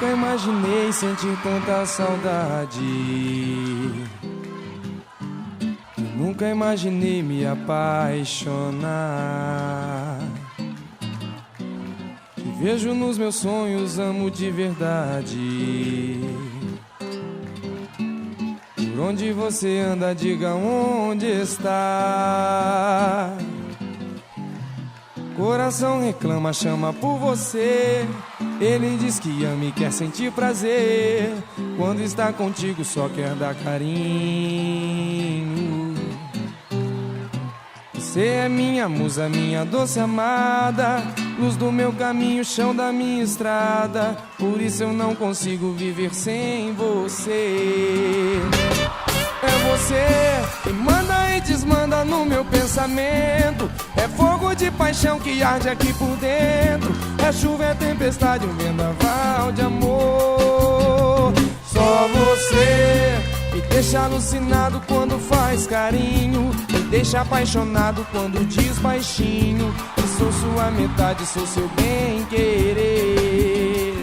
nunca imaginei sentir tanta saudade. Eu nunca imaginei me apaixonar. Te vejo nos meus sonhos, amo de verdade. Por onde você anda, diga onde está. Coração reclama, chama por você. Ele diz que ama e quer sentir prazer. Quando está contigo só quer dar carinho. Você é minha musa, minha doce amada, luz do meu caminho, chão da minha estrada. Por isso eu não consigo viver sem você. É você que manda e desmanda no meu pensamento. É fogo de paixão que arde aqui por dentro. É chuva, é tempestade, um vendaval de amor. Só você me deixa alucinado quando faz carinho. Me deixa apaixonado quando diz baixinho que sou sua metade, sou seu bem-querer.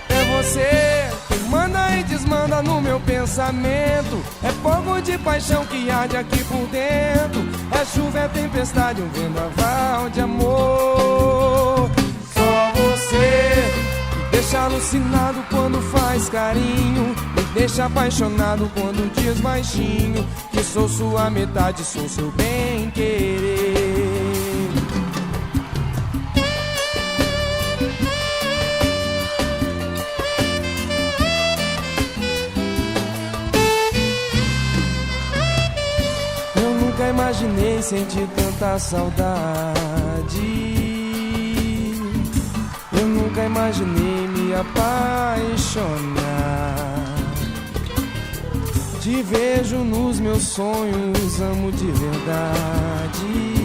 É você que manda e desmanda no meu pensamento. É fogo de paixão que arde aqui por dentro. É chuva, é tempestade, um vendaval de amor. Só você me deixa alucinado quando faz carinho. Me deixa apaixonado quando diz baixinho que sou sua metade, sou seu bem-querer. Nunca imaginei sentir tanta saudade. Eu nunca imaginei me apaixonar. Te vejo nos meus sonhos, amo de verdade.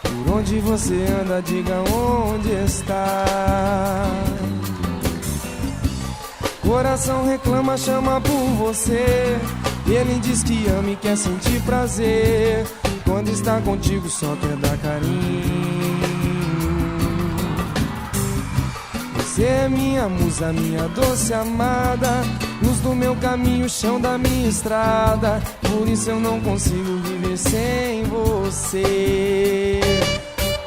Por onde você anda, diga onde está. Coração reclama, chama por você. Ele diz que ama e quer sentir prazer. Quando está contigo só quer dar carinho. Você é minha musa, minha doce amada, luz do meu caminho, chão da minha estrada. Por isso eu não consigo viver sem você.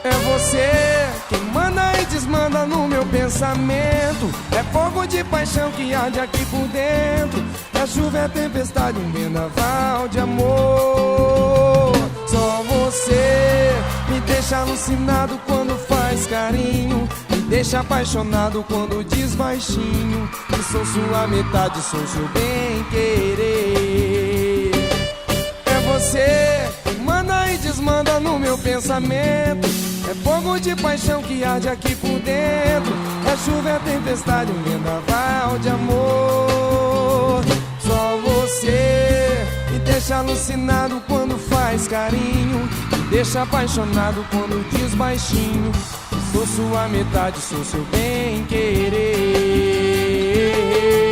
É você quem manda e desmanda no meu pensamento. É fogo de paixão que arde aqui por dentro. É chuva, é tempestade, um vendaval de amor. Só você me deixa alucinado quando faz carinho. Me deixa apaixonado quando diz baixinho que sou sua metade, sou seu bem-querer. É você que manda e desmanda no meu pensamento. É fogo de paixão que arde aqui por dentro. É chuva, é tempestade, um vendaval de amor. Só você me deixa alucinado quando faz carinho. Me deixa apaixonado quando diz baixinho que sou sua metade, sou seu bem-querer.